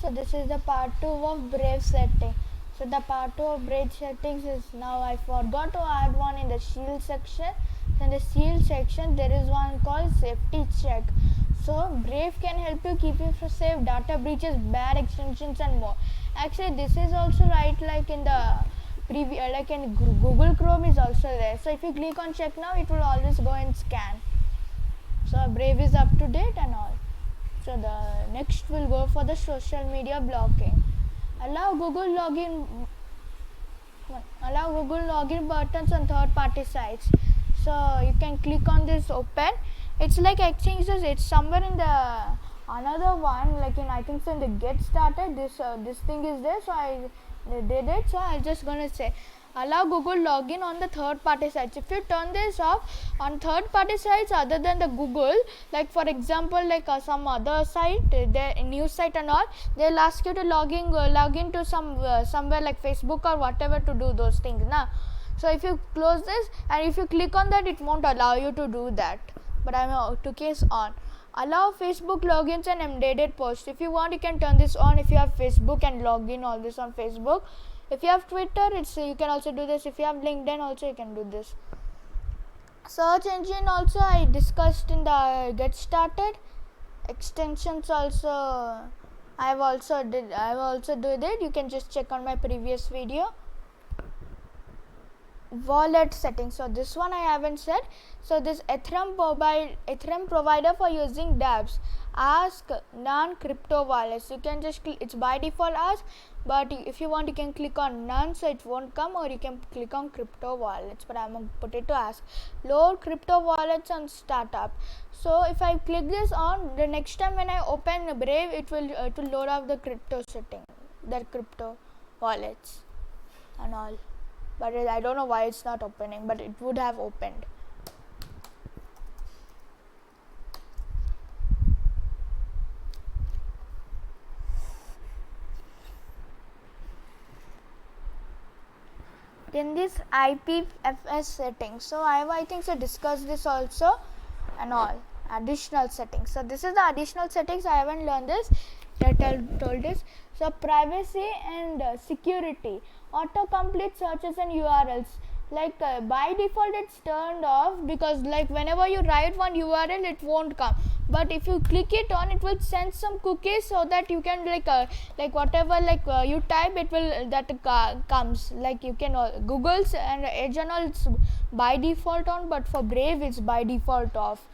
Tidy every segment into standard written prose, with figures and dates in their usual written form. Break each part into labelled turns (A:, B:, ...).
A: So this is the part 2 of Brave setting. So the part 2 of Brave settings is now I forgot to add one in the shield section. So in the shield section there is one called safety check. So Brave can help you keep you safe, data breaches, bad extensions and more. Actually this is also right like in the like in Google Chrome is also there. So if you click on check now it will always go and scan. So Brave is up to date and all. So the next will go for the social media blocking. Allow Google login buttons on third party sites. So you can click on this open. It's like exchanges. It's somewhere in the another one like in I think so in the get started this thing is there. So I did it. So I'm just gonna say allow Google login on the third party sites. If you turn this off on third party sites other than the Google, like for example like some other site, the news site and all, they'll ask you to log in to somewhere like Facebook or whatever to do those things na. So if you close this and if you click on that it won't allow you to do that, but I'm to case on. Allow Facebook logins and embedded posts. If you want you can turn this on if you have Facebook and log in all this on Facebook. If you have Twitter, you can also do this. If you have LinkedIn, also you can do this. Search engine also I discussed in the get started. Extensions also I've also did it. You can just check on my previous video. Wallet settings. So this one I haven't said. So this Ethereum provider for using dApps. Ask non-crypto wallets. You can just it's by default ask, but if you want you can click on none so it won't come, or you can click on crypto wallets, but I'm gonna put it to ask. Load crypto wallets on startup. So if I click this on, the next time when I open Brave it will load up the crypto setting, the crypto wallets and all, but I don't know why it's not opening, but it would have opened. Then this IPFS settings. So I think so discuss this also and all additional settings. So this is the additional settings. I haven't learned this. I told this. So privacy and security. Autocomplete searches and URLs. Like by default it's turned off because like whenever you write one URL it won't come, but if you click it on it will send some cookies so that you can like whatever you type it will comes, like you can Google's and Edge and all it's by default on, but for Brave it's by default off.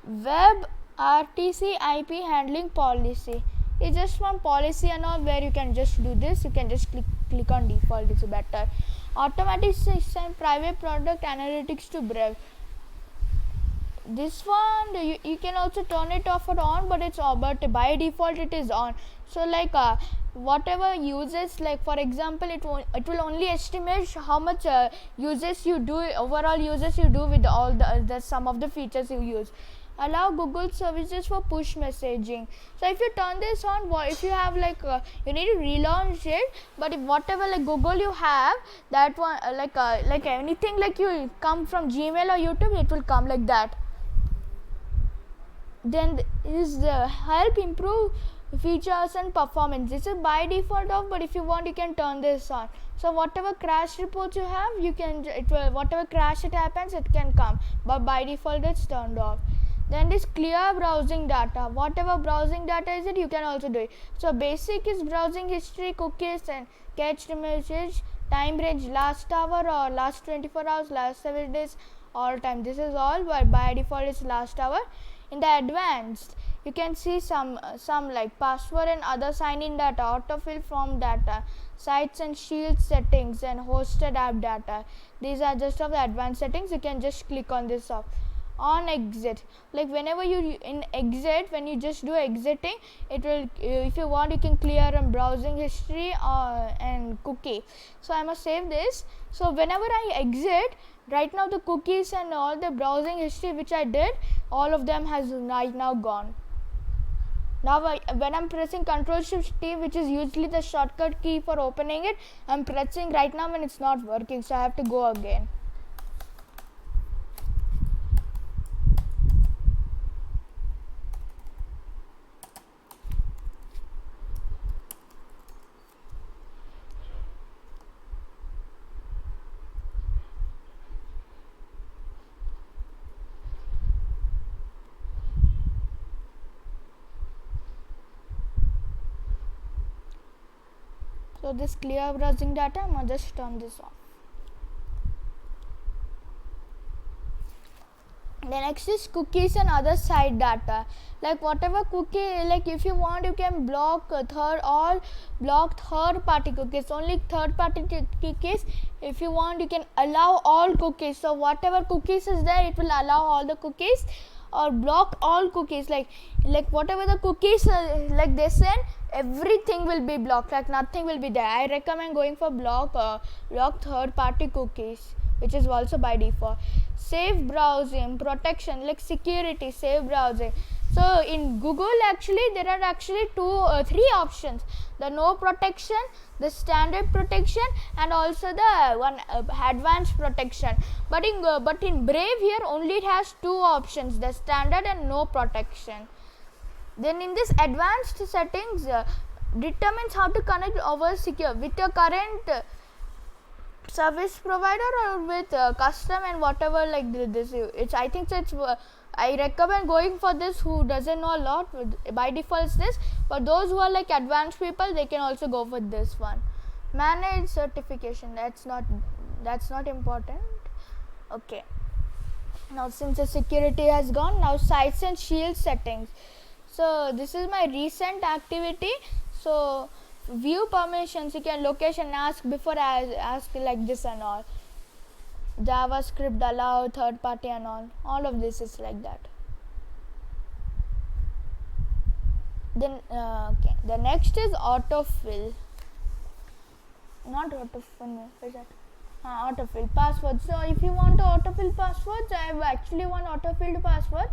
A: Web RTC IP handling policy. It's just one policy and all where you can just do this. You can just click on default, it's better. Automatic send private product analytics to Brave. This one you can also turn it off or on, but it's but by default it is on. So like whatever uses, like for example it will only estimate how much uses you do, overall uses you do with all the some of the features you use. Allow Google services for push messaging. So if you turn this on, if you have you need to relaunch it, but if whatever like Google you have, that one like anything like you come from Gmail or YouTube, it will come like that. Then is the help improve features and performance. This is by default off, but if you want you can turn this on. So whatever crash reports you have, you can whatever crash it happens it can come, but by default it's turned off. Then this clear browsing data. Whatever browsing data is it, you can also do it. So basic is browsing history, cookies and cached message, time range, last hour or last 24 hours, last 7 days, all time. This is all, but by default it's last hour. In the advanced, you can see some like password and other sign-in data, autofill form data, sites and shield settings, and hosted app data. These are just of the advanced settings. You can just click on this off. On exit, like whenever you in exit, when you just do exiting, it will if you want you can clear and browsing history and cookie. So I must save this. So whenever I exit, right now the cookies and all the browsing history which I did, all of them has right now gone. Now when I'm pressing Ctrl+Shift+T, which is usually the shortcut key for opening it, I'm pressing right now when it's not working, so I have to go again. So this clear browsing data, I'm gonna just turn this off. The next is cookies and other site data. Like whatever cookie, like if you want, you can block third party cookies, only third party cookies. If you want, you can allow all cookies. So whatever cookies is there, it will allow all the cookies, or block all cookies. Like whatever the cookies like they send, everything will be blocked. Like nothing will be there. I recommend going for block third party cookies, which is also by default. Safe browsing, protection, like security, safe browsing. So in Google, actually there are actually three options: the no protection, the standard protection, and also the one advanced protection. But in Brave here only it has two options: the standard and no protection. Then in this advanced settings, determines how to connect over secure with your current service provider or with custom and whatever, like this. It's, I think it's I recommend going for this who doesn't know a lot. By default it's this, but those who are like advanced people, they can also go for this one. Manage certification, that's not important. Okay, now since the security has gone, now sites and shield settings. So this is my recent activity. So view permissions, you can location ask before ask like this and all. JavaScript allow third party and all of this is like that. Then okay, the next is autofill. Not autofill, is that autofill password. So if you want to autofill passwords, I have actually one autofilled password.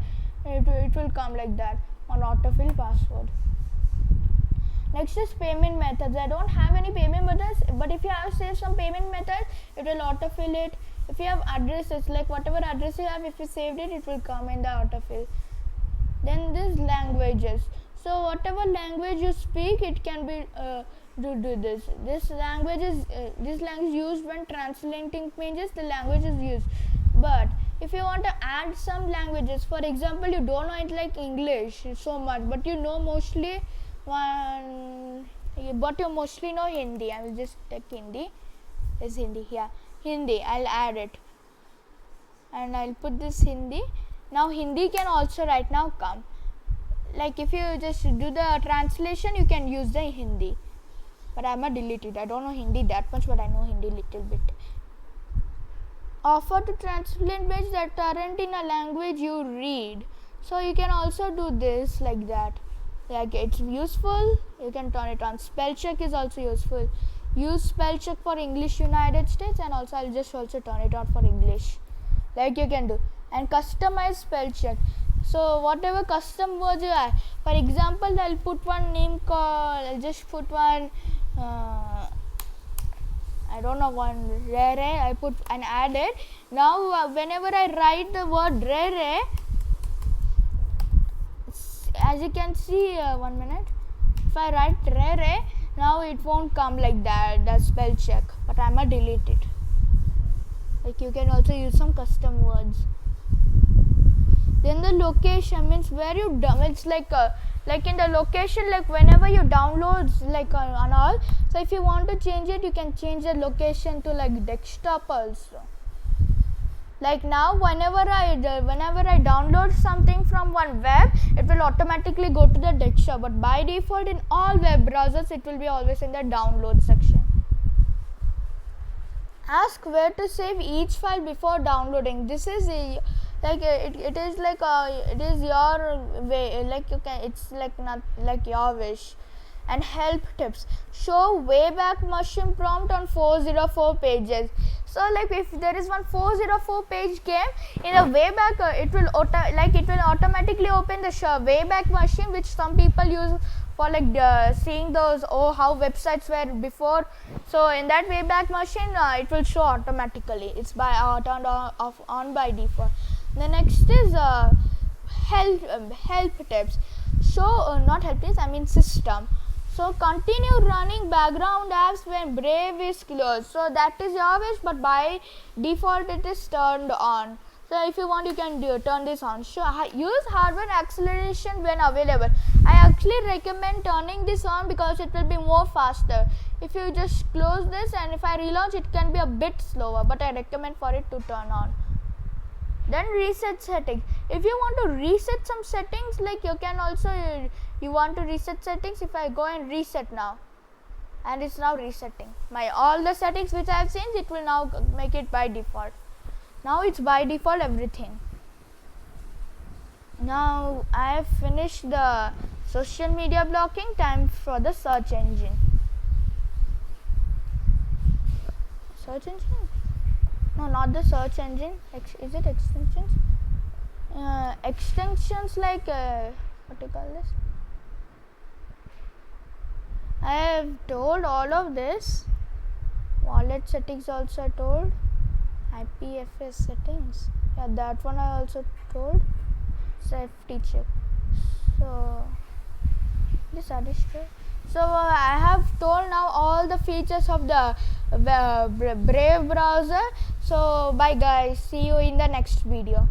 A: It will come like that on autofill password. Next is payment methods. I don't have any payment methods, but if you have saved some payment method, it will autofill it. If you have addresses, like whatever address you have, if you saved it, it will come in the autofill. Then this languages. So whatever language you speak, it can be do this. This language used when translating pages. The language is used, but if you want to add some languages, for example, you don't know it like English so much, but you know mostly but you mostly know Hindi. I will just take Hindi. Is Hindi? Yeah, Hindi. I'll add it, and I'll put this Hindi. Now Hindi can also right now come. Like if you just do the translation, you can use the Hindi. But I'm gonna delete it. I don't know Hindi that much, but I know Hindi little bit. Offer to translate page that aren't in a language you read. So you can also do this like that. Like it's useful, you can turn it on. Spell check is also useful. Use spell check for English United States, and also I'll just also turn it on for English, like you can do. And customize spell check. So whatever custom words you have, for example, I'll put one name called, I'll just put one I don't know, one rare. I put and add it. Now whenever I write the word rare, as you can see, 1 minute, if I write rare, now it won't come like that, the spell check, but I'm gonna delete it. Like you can also use some custom words. Then the location means where you it's like in the location, like whenever you download, like on all. So if you want to change it, you can change the location to like desktop also. Like now, whenever I download something from one web, it will automatically go to the desktop. But by default, in all web browsers, it will be always in the download section. Ask where to save each file before downloading. This is it is like it is your way. Like you can, it's like not like your wish. And help tips. Show Wayback Machine prompt on 404 pages. So like if there is one 404 page game in a Wayback, it will automatically open the Wayback Machine, which some people use for like seeing those how websites were before. So in that Wayback Machine, it will show automatically. It's by turned on by default. The next is help tips. Show not help tips, I mean system. So continue running background apps when Brave is closed. So that is your wish, but by default it is turned on. So if you want, you can turn this on. So use hardware acceleration when available. I actually recommend turning this on because it will be more faster. if you just close this and if I relaunch, it can be a bit slower, but I recommend for it to turn on. Then reset settings. If you want to reset some settings, like you can also, you want to reset settings, if I go and reset now, and it's now resetting my all the settings which I have changed, it will now make it by default. Now it's by default everything. Now I have finished the social media blocking. Time for the search engine. Search engine? No, not the search engine. Is it extensions? Extensions like what do you call this? I have told all of this. Wallet settings also I told. IPFS settings. Yeah, that one I also told. Safety check. So this additional. So I have told now all the features of the Brave browser. So bye guys. See you in the next video.